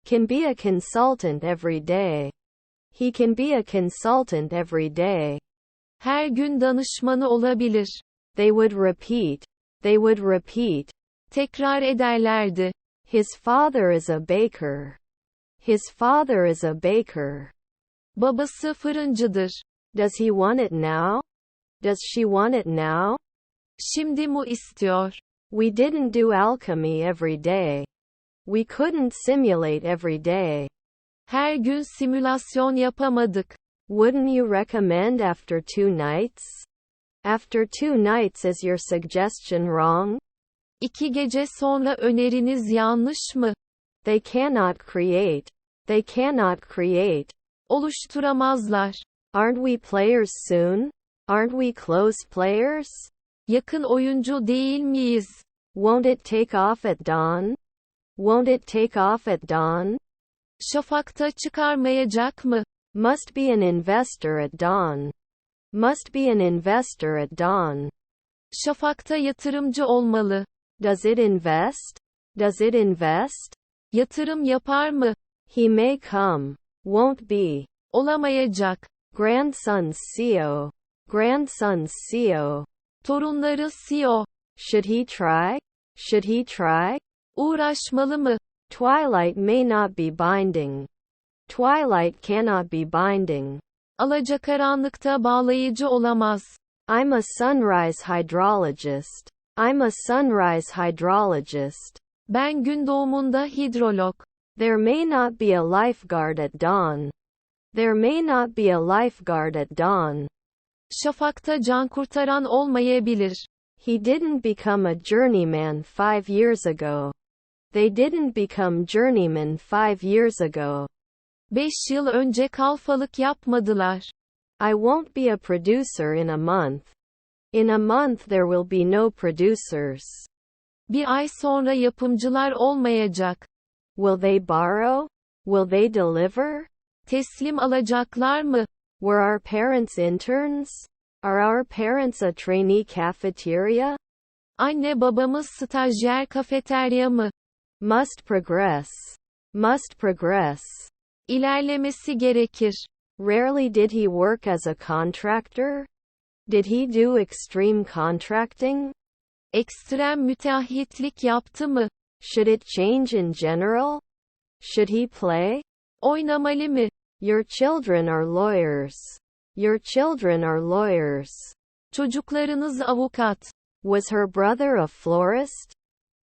can be a consultant every day. He can be a consultant every day. Her gün danışmanı olabilir. They would repeat. They would repeat. Tekrar ederlerdi. His father is a baker. His father is a baker. Babası fırıncıdır. Does he want it now? Does she want it now? Şimdi mu istiyor? We didn't do alchemy every day. We couldn't simulate every day. Her gün simülasyon yapamadık. Wouldn't you recommend after 2 nights? After 2 nights, is your suggestion wrong? 2 gece sonra öneriniz yanlış mı? They cannot create. They cannot create. Oluşturamazlar. Aren't we players soon? Aren't we close players? Yakın oyuncu değil miyiz? Won't it take off at dawn? Won't it take off at dawn? Şafakta çıkarmayacak mı? Must be an investor at dawn. Must be an investor at dawn. Şafakta yatırımcı olmalı. Does it invest? Does it invest? Yatırım yapar mı? He may come. Won't be. Olamayacak. Grandson's CEO. Grandson's CEO. Torunları CEO. Should he try? Should he try? Uğraşmalı mı? Twilight may not be binding. Twilight cannot be binding. Alacakaranlıkta bağlayıcı olamaz. I'm a sunrise hydrologist. I'm a sunrise hydrologist. Ben gün doğumunda hidrolog. There may not be a lifeguard at dawn. There may not be a lifeguard at dawn. Şafakta can kurtaran olmayabilir. He didn't become a journeyman 5 years ago. They didn't become journeymen 5 years ago. 5 yıl önce kalfalık yapmadılar. I won't be a producer in a month. In a month there will be no producers. Bir ay sonra yapımcılar olmayacak. Will they borrow? Will they deliver? Teslim alacaklar mı? Were our parents interns? Are our parents a trainee cafeteria? Anne babamız stajyer kafeterya mı? Must progress. Must progress. İlerlemesi gerekir. Rarely did he work as a contractor? Did he do extreme contracting? Ekstrem müteahhitlik yaptı mı? Should it change in general? Should he play? Oynamalı mı? Your children are lawyers. Your children are lawyers. Çocuklarınız avukat. Was her brother a florist?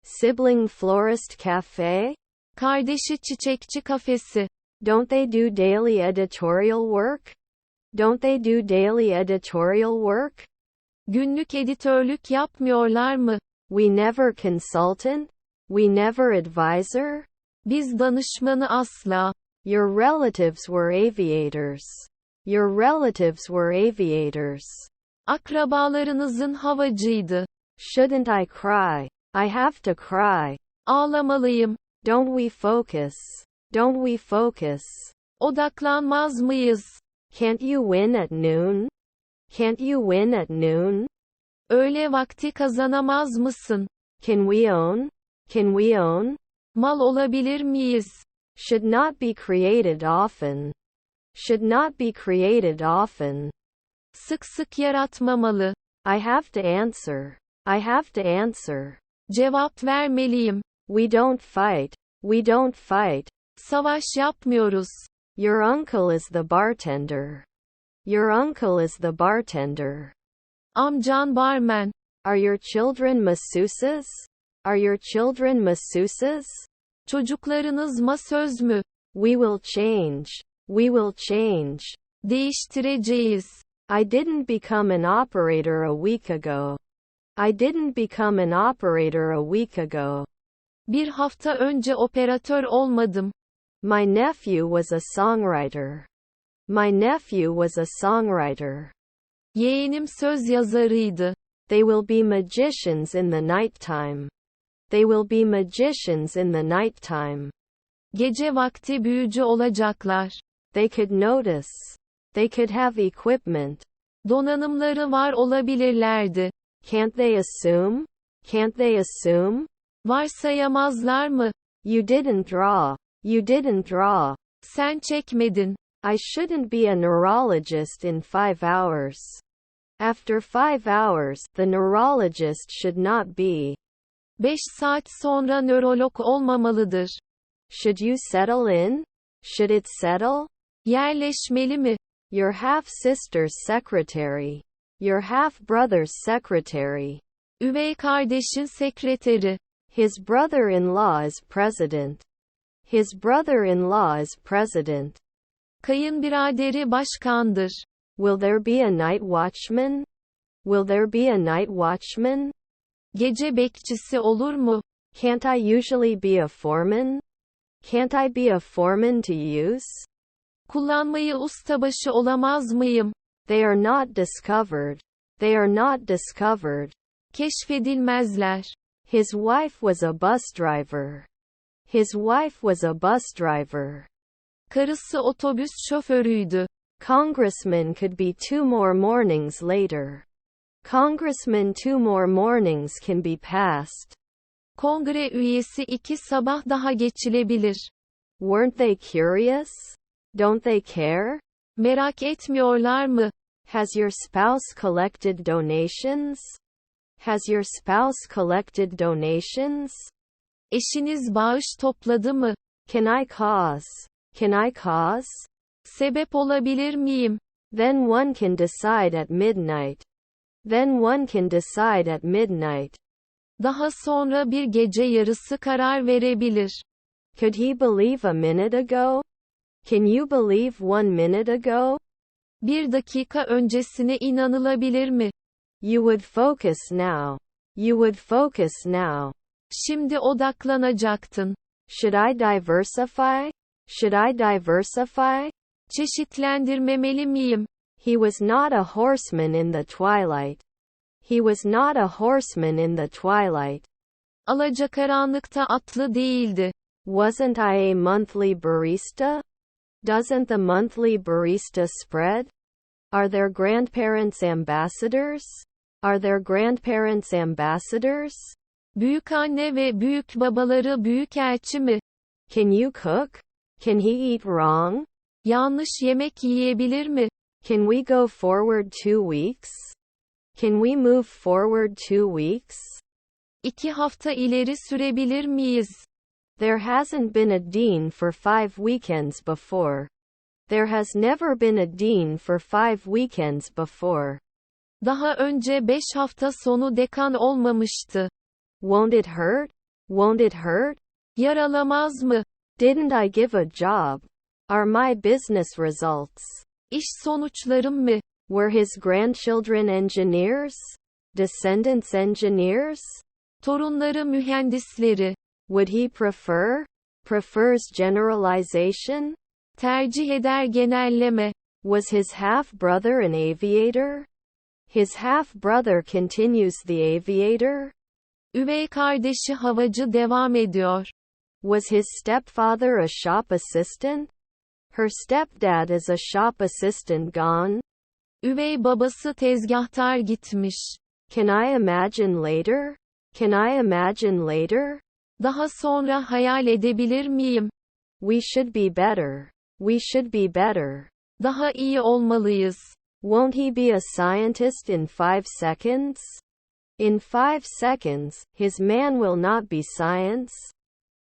Sibling florist cafe? Kardeşi çiçekçi kafesi. Don't they do daily editorial work? Don't they do daily editorial work? Günlük editörlük yapmıyorlar mı? We never consultant? We never advisor? Biz danışmanı asla. Your relatives were aviators. Your relatives were aviators. Akrabalarınızın havacıydı. Shouldn't I cry? I have to cry. Ağlamalıyım. Don't we focus? Don't we focus? Odaklanmaz mıyız? Can't you win at noon? Can't you win at noon? Öğle vakti kazanamaz mısın? Can we own? Can we own? Mal olabilir miyiz? Should not be created often. Should not be created often. Sık sık yaratmamalı. I have to answer. I have to answer. Cevap vermeliyim. We don't fight. We don't fight. Savaş yapmıyoruz. Your uncle is the bartender. Your uncle is the bartender. Amcan barmen. Are your children masseuses? Are your children masseuses? Çocuklarınız masöz mü? We will change. We will change. Değiştireceğiz. I didn't become an operator a week ago. I didn't become an operator a week ago. Bir hafta önce operatör olmadım. My nephew was a songwriter. My nephew was a songwriter. Yeğenim söz yazarıydı. They will be magicians in the nighttime. They will be magicians in the nighttime. Gece vakti büyücü olacaklar. They could notice. They could have equipment. Donanımları var olabilirlerdi. Can't they assume? Can't they assume? Varsayamazlar mı? You didn't draw. You didn't draw. Sen çekmedin. I shouldn't be a neurologist in 5 hours. After 5 hours, the neurologist should not be. 5 saat sonra nörolog olmamalıdır. Should you settle in? Should it settle? Yerleşmeli mi? Your half-sister's secretary. Your half-brother's secretary. Üvey kardeşin sekreteri. His brother-in-law is president. His brother-in-law is president. Kayınbiraderi başkandır. Will there be a night watchman? Will there be a night watchman? Gece bekçisi olur mu? Can't I usually be a foreman? Can't I be a foreman to use? Kullanmayı ustabaşı olamaz mıyım? They are not discovered. They are not discovered. Keşfedilmezler. His wife was a bus driver. His wife was a bus driver. Karısı otobüs şoförüydü. Congressman could be 2 more mornings later. Congressman 2 more mornings can be passed. Kongre üyesi 2 sabah daha geçilebilir. Weren't they curious? Don't they care? Merak etmiyorlar mı? Has your spouse collected donations? Has your spouse collected donations? Eşiniz bağış topladı mı? Can I cause? Can I cause? Sebep olabilir miyim? Then one can decide at midnight. Then one can decide at midnight. Daha sonra bir gece yarısı karar verebilir. Could he believe a minute ago? Can you believe 1 minute ago? 1 dakika öncesine inanılabilir mi? You would focus now. You would focus now. Şimdi odaklanacaktın. Should I diversify? Should I diversify? Çeşitlendirmemeli miyim? He was not a horseman in the twilight. He was not a horseman in the twilight. Alacakaranlıkta atlı değildi. Wasn't I a monthly barista? Doesn't the monthly barista spread? Are their grandparents ambassadors? Are their grandparents ambassadors? Büyükanne ve büyükbabaları büyükelçi mi? Can you cook? Can he eat wrong? Yanlış yemek yiyebilir mi? Can we go forward 2 weeks? Can we move forward 2 weeks? 2 hafta ileri sürebilir miyiz? There hasn't been a dean for 5 weekends before. There has never been a dean for 5 weekends before. Daha önce 5 hafta sonu dekan olmamıştı. Won't it hurt? Won't it hurt? Yaralamaz mı? Didn't I give a job? Are my business results? İş sonuçlarım mı? Were his grandchildren engineers? Descendants engineers? Torunları mühendisleri. Would he prefer? Prefers generalization? Tercih eder genelleme. Was his half-brother an aviator? His half-brother continues the aviator? Üvey kardeşi havacı devam ediyor. Was his stepfather a shop assistant? Her stepdad is a shop assistant gone? Üvey babası tezgahtar gitmiş. Can I imagine later? Can I imagine later? Daha sonra hayal edebilir miyim? We should be better. We should be better. Daha iyi olmalıyız. Won't he be a scientist in 5 seconds? In 5 seconds, his man will not be science.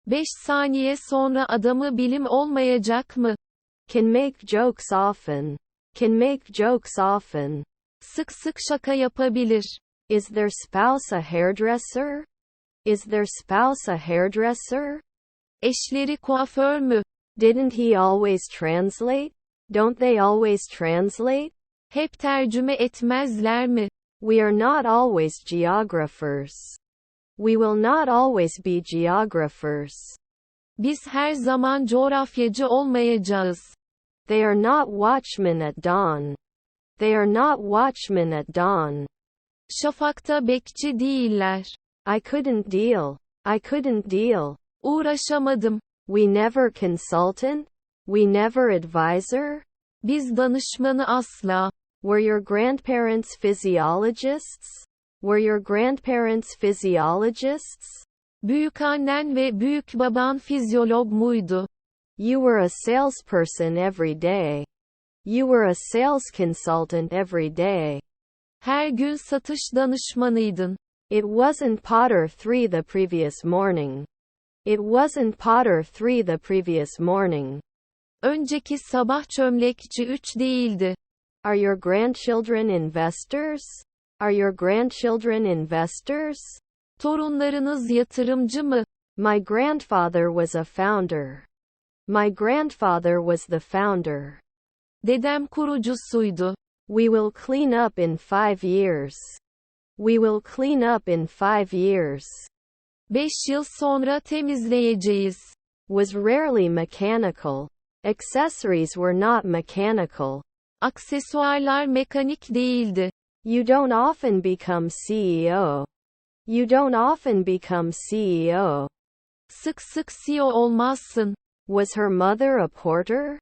5 saniye sonra adamı bilim olmayacak mı? Can make jokes often. Can make jokes often. Sık sık şaka yapabilir. Is their spouse a hairdresser? Is their spouse a hairdresser? Eşleri kuaför mü? Didn't he always translate? Don't they always translate? Hep tercüme etmezler mi? We are not always geographers. We will not always be geographers. Biz her zaman coğrafyacı olmayacağız. They are not watchmen at dawn. They are not watchmen at dawn. Şafakta bekçi değiller. I couldn't deal. I couldn't deal. Uğraşamadım. We never consultant? We never advisor? Biz danışmanı asla. Were your grandparents physiologists? Were your grandparents physiologists? Büyükannen ve büyükbaban fizyolog muydu? You were a salesperson every day. You were a sales consultant every day. Her gün satış danışmanıydın. It wasn't Potter 3 the previous morning. It wasn't Potter 3 the previous morning. Önceki sabah çömlekçi 3 değildi. Are your grandchildren investors? Are your grandchildren investors? Torunlarınız yatırımcı mı? My grandfather was a founder. My grandfather was the founder. Dedem kurucusuydu. We will clean up in 5 years. We will clean up in 5 years. 5 yıl sonra temizleyeceğiz. Was rarely mechanical. Accessories were not mechanical. Aksesuarlar mekanik değildi. You don't often become CEO. You don't often become CEO. Sık sık CEO olmazsın. Was her mother a porter?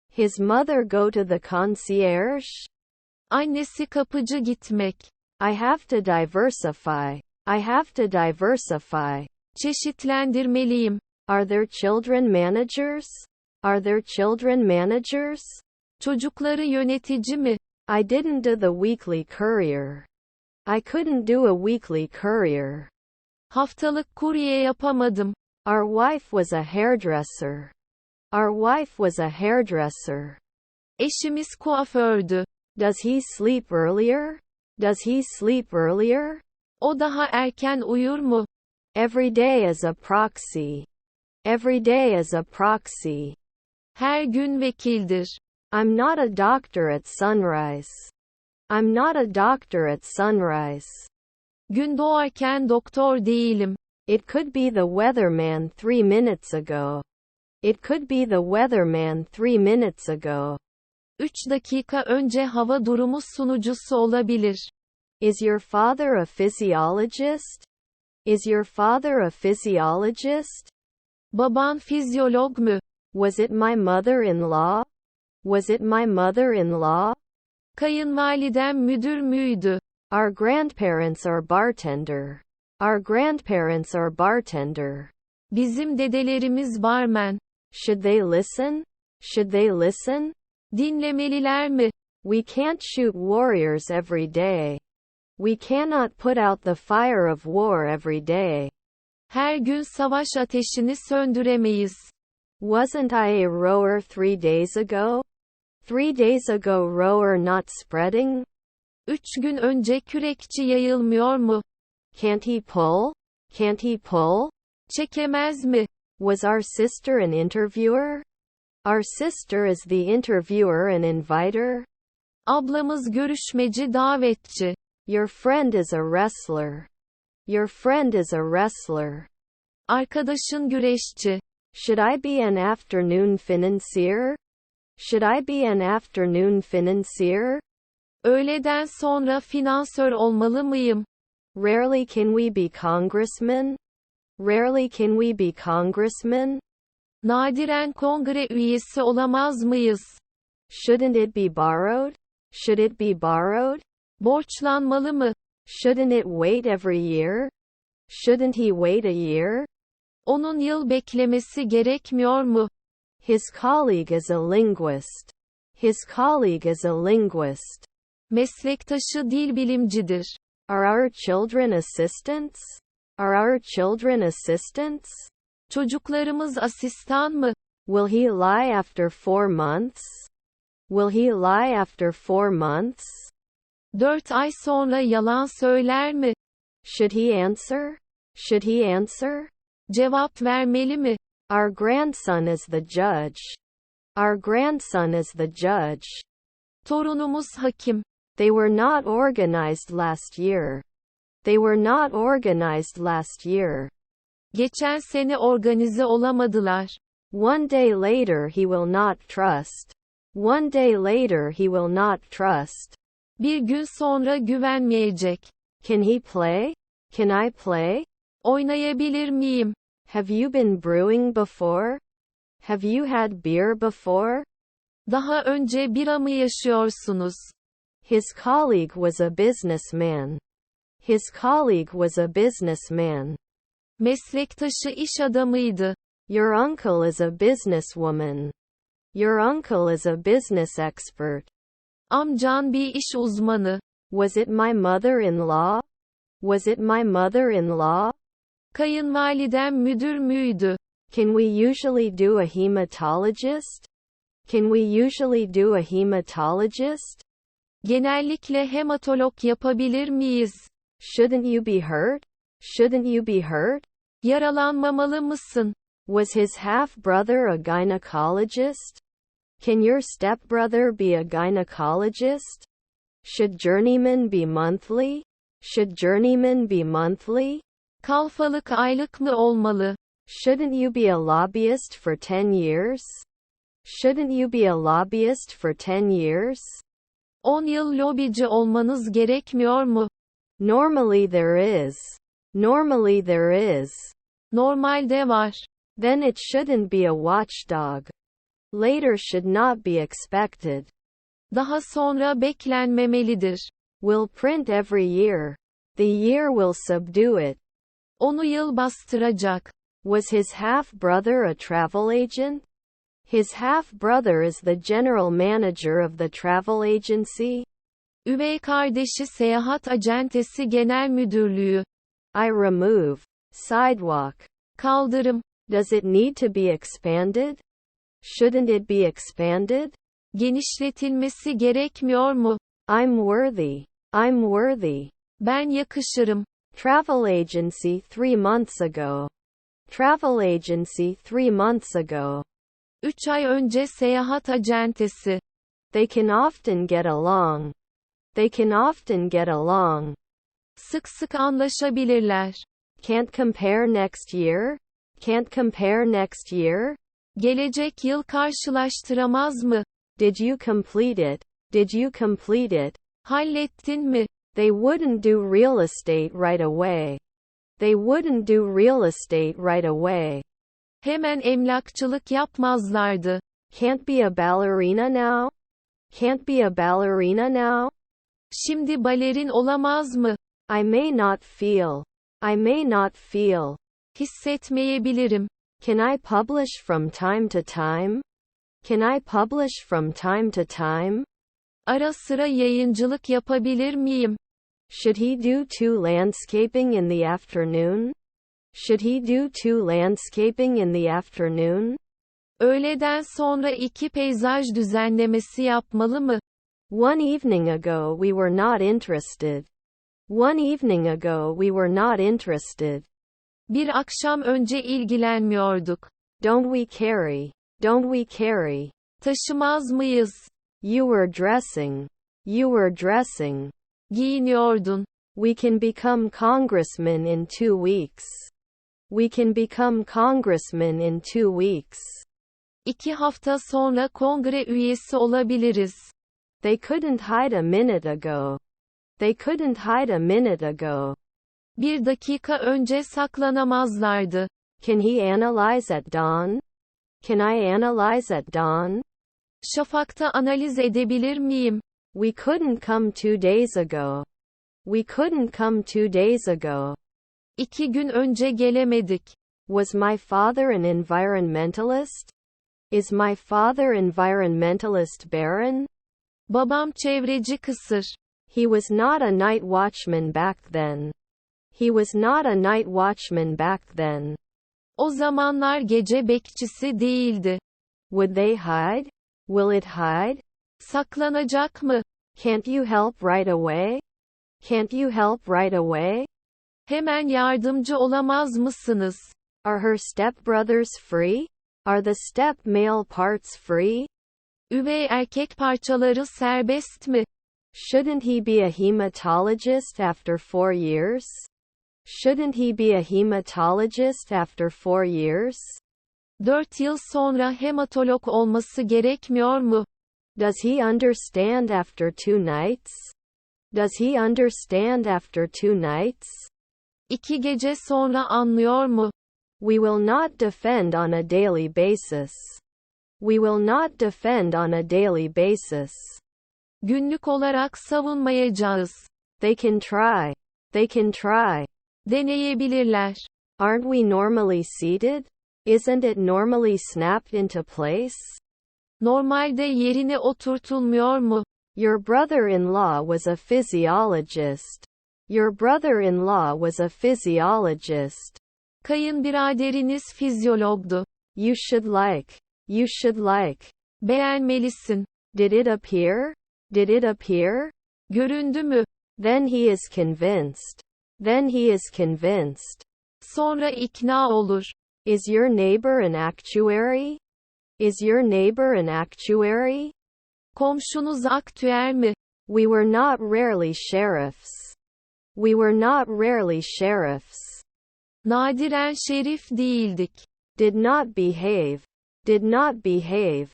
His mother go to the concierge? Annesi kapıcı gitmek. I have to diversify. I have to diversify. Çeşitlendirmeliyim. Are there children managers? Are there children managers? Çocukları yönetici mi? I didn't do the weekly courier. I couldn't do a weekly courier. Haftalık kurye yapamadım. Our wife was a hairdresser. Our wife was a hairdresser. Eşimiz kuafördü. Does he sleep earlier? Does he sleep earlier? O daha erken uyur mu? Every day is a proxy. Every day is a proxy. Her gün vekildir. I'm not a doctor at sunrise. I'm not a doctor at sunrise. Gün doğarken doktor değilim. It could be the weatherman 3 minutes ago. It could be the weatherman 3 minutes ago. 3 dakika önce hava durumu sunucusu olabilir. Is your father a physiologist? Is your father a physiologist? Baban fizyolog mu? Was it my mother-in-law? Was it my mother-in-law? Kayınvalidem müdür müydü? Our grandparents are bartender. Our grandparents are bartender. Bizim dedelerimiz barmen. Should they listen? Should they listen? Dinlemeliler mi? We can't shoot warriors every day. We cannot put out the fire of war every day. Her gün savaş ateşini söndüremeyiz. Wasn't I a rower 3 days ago? 3 days ago rower not spreading? 3 gün önce kürekçi yayılmıyor mu? Can't he pull? Can't he pull? Çekemez mi? Was our sister an interviewer? Our sister is the interviewer and inviter? Ablamız görüşmeci davetçi. Your friend is a wrestler. Your friend is a wrestler. Arkadaşın güreşçi. Should I be an afternoon financier? Should I be an afternoon financier? Öğleden sonra finansör olmalı mıyım? Rarely can we be congressmen? Rarely can we be congressmen? Nadiren kongre üyesi olamaz mıyız? Shouldn't it be borrowed? Should it be borrowed? Borçlanmalı mı? Shouldn't it wait every year? Shouldn't he wait a year? Onun yıl beklemesi gerekmiyor mu? His colleague is a linguist. His colleague is a linguist. Meslektaşı dil bilimcidir. Are our children assistants? Are our children assistants? Çocuklarımız asistan mı? Will he lie after 4 months? Will he lie after 4 months? 4 ay sonra yalan söyler mi? Should he answer? Should he answer? Cevap vermeli mi? Our grandson is the judge. Our grandson is the judge. Torunumuz hakim. They were not organized last year. They were not organized last year. Geçen sene organize olamadılar. One day later he will not trust. One day later he will not trust. Bir gün sonra güvenmeyecek. Can he play? Can I play? Oynayabilir miyim? Have you been brewing before? Have you had beer before? Daha önce bira mı yaşıyorsunuz? His colleague was a businessman. His colleague was a businessman. Meslektaşı iş adamıydı. Your uncle is a businesswoman. Your uncle is a business expert. Amcan bir iş uzmanı. Was it my mother-in-law? Was it my mother-in-law? Kayınvalidem müdür müydü? Can we usually do a hematologist? Can we usually do a hematologist? Genellikle hematolog yapabilir miyiz? Shouldn't you be hurt? Shouldn't you be hurt? Yaralanmamalı mısın? Was his half-brother a gynecologist? Can your stepbrother be a gynecologist? Should journeymen be monthly? Should journeymen be monthly? Kalfalık aylık mı olmalı? Shouldn't you be a lobbyist for 10 years? Shouldn't you be a lobbyist for 10 years? 10 yıl lobici olmanız gerekmiyor mu? Normally there is. Normally there is. Normalde var. Then it shouldn't be a watchdog. Later should not be expected. Daha sonra beklenmemelidir. Will print every year. The year will subdue it. Onu yıl bastıracak. Was his half-brother a travel agent? His half-brother is the general manager of the travel agency. Üvey kardeşi seyahat acentesi genel müdürlüğü. I remove. Sidewalk. Kaldırım. Does it need to be expanded? Shouldn't it be expanded? Genişletilmesi gerekmiyor mu? I'm worthy. I'm worthy. Ben yakışırım. Travel agency 3 months ago. Travel agency 3 months ago. 3 ay önce seyahat acentesi. They can often get along. They can often get along. Sık sık anlaşabilirler. Can't compare next year? Can't compare next year? Gelecek yıl karşılaştıramaz mı? Did you complete it? Did you complete it? Hallettin mi? They wouldn't do real estate right away. They wouldn't do real estate right away. Hemen emlakçılık yapmazlardı. Can't be a ballerina now? Can't be a ballerina now? Şimdi balerin olamaz mı? I may not feel. I may not feel. Hissetmeyebilirim. Can I publish from time to time? Can I publish from time to time? Ara sıra yayıncılık yapabilir miyim? Should he do 2 landscaping in the afternoon? Should he do 2 landscaping in the afternoon? Öğleden sonra 2 peyzaj düzenlemesi yapmalı mı? One evening ago we were not interested. One evening ago we were not interested. Bir akşam önce ilgilenmiyorduk. Don't we carry? Don't we carry? Taşımaz mıyız? You were dressing. You were dressing. Giyiniyordun. We can become congressmen in 2 weeks. We can become congressmen in 2 weeks. 2 hafta sonra kongre üyesi olabiliriz. They couldn't hide a minute ago. They couldn't hide a minute ago. 1 dakika önce saklanamazlardı. Can he analyze at dawn? Can I analyze at dawn? Şafakta analiz edebilir miyim? We couldn't come 2 days ago. We couldn't come 2 days ago. 2 gün önce gelemedik. Was my father an environmentalist? Is my father environmentalist barren? Babam çevreci kısır. He was not a night watchman back then. He was not a night watchman back then. O zamanlar gece bekçisi değildi. Would they hide? Will it hide? Saklanacak mı? Can't you help right away? Can't you help right away? Hemen yardımcı olamaz mısınız? Are her stepbrothers free? Are the step male parts free? Üvey erkek parçaları serbest mi? Shouldn't he be a hematologist after 4 years? Shouldn't he be a hematologist after 4 years? 4 yıl sonra hematolog olması gerekmiyor mu? Does he understand after 2 nights? Does he understand after 2 nights? 2 gece sonra anlıyor mu? We will not defend on a daily basis. We will not defend on a daily basis. Günlük olarak savunmayacağız. They can try. They can try. Deneyebilirler. Aren't we normally seated? Isn't it normally snapped into place? Normalde yerine oturtulmuyor mu? Your brother-in-law was a physiologist. Your brother-in-law was a physiologist. Kayınbiraderiniz fizyologdu. You should like. You should like. Beğenmelisin. Did it appear? Did it appear? Göründü mü? Then he is convinced. Then he is convinced. Sonra ikna olur. Is your neighbor an actuary? Is your neighbor an actuary? Komşunuz aktüer mi? We were not rarely sheriffs. We were not rarely sheriffs. Nadiren şerif değildik. Did not behave. Did not behave.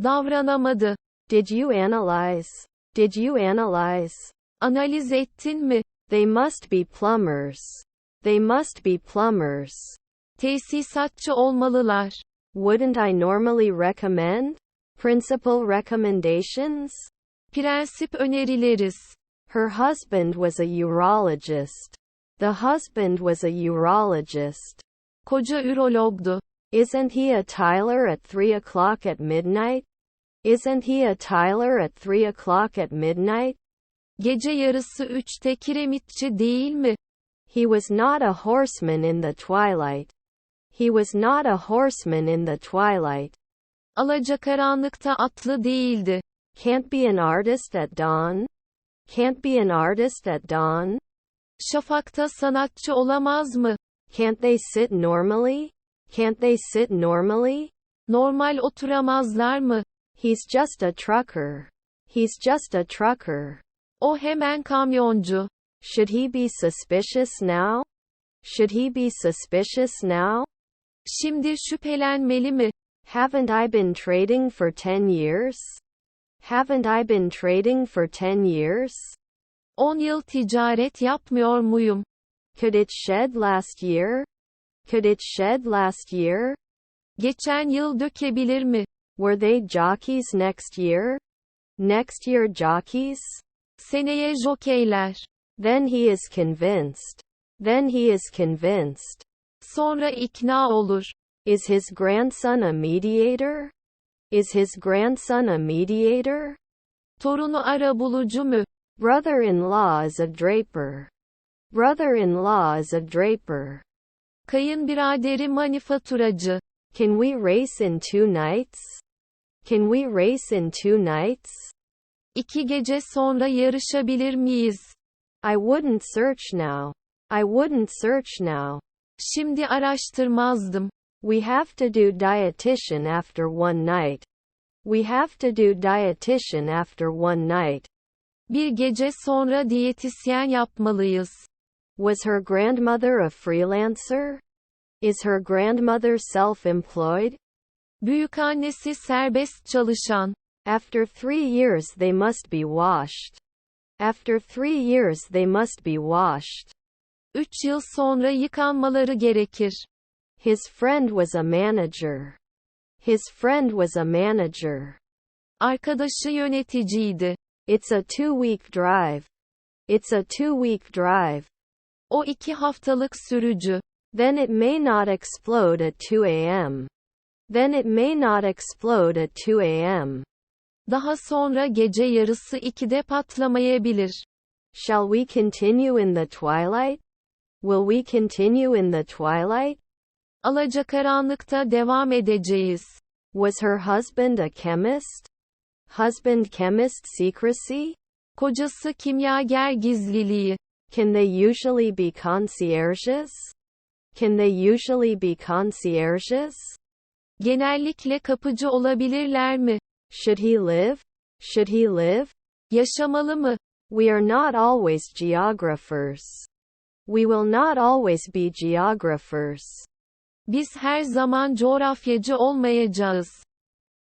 Davranamadı. Did you analyze? Did you analyze? Analiz ettin mi? They must be plumbers. They must be plumbers. Tesisatçı olmalılar. Wouldn't I normally recommend? Principal recommendations? Prensip önerileriz. Her husband was a urologist. The husband was a urologist. Koca ürologdu. Isn't he a Tyler at 3 o'clock at midnight? Isn't he a Tyler at 3 o'clock at midnight? Gece yarısı 3'te kiremitçi değil mi? He was not a horseman in the twilight. He was not a horseman in the twilight. Alacakaranlıkta atlı değildi. Can't be an artist at dawn? Can't be an artist at dawn? Şafakta sanatçı olamaz mı? Can't they sit normally? Can't they sit normally? Normal oturamazlar mı? He's just a trucker. He's just a trucker. O hemen kamyoncu. Should he be suspicious now? Should he be suspicious now? Şimdi şüphelenmeli mi? Haven't I been trading for 10 years? Haven't I been trading for 10 years? 10 yıl ticaret yapmıyor muyum? Could it shed last year? Could it shed last year? Geçen yıl dökebilir mi? Were they jockeys next year? Next year jockeys? Seneye jokeyler. Then he is convinced. Then he is convinced. Sonra ikna olur. Is his grandson a mediator? Is his grandson a mediator? Torunu arabulucu mu? Brother-in-law is a draper. Brother-in-law is a draper. Kayınbiraderi manifaturacı. Can we race in 2 nights? Can we race in 2 nights? 2 gece sonra yarışabilir miyiz? I wouldn't search now. I wouldn't search now. Şimdi araştırmazdım. We have to do dietitian after 1 night. We have to do dietitian after 1 night. Bir gece sonra diyetisyen yapmalıyız. Was her grandmother a freelancer? Is her grandmother self-employed? Büyükannesi serbest çalışan. After 3 years they must be washed. After 3 years they must be washed. 3 yıl sonra yıkanmaları gerekir. His friend was a manager. His friend was a manager. Arkadaşı yöneticiydi. It's a 2-week drive. It's a 2-week drive. O 2 haftalık sürücü. Then it may not explode at 2 a.m. Then it may not explode at 2 a.m. Daha sonra gece yarısı 2'de patlamayabilir. Shall we continue in the twilight? Will we continue in the twilight? Alacakaranlıkta devam edeceğiz. Was her husband a chemist? Husband-chemist secrecy? Kocası kimyager gizliliği. Can they usually be concierges? Can they usually be concierges? Genellikle kapıcı olabilirler mi? Should he live? Should he live? Yaşamalı mı? We are not always geographers. We will not always be geographers. Biz her zaman coğrafyacı olmayacağız.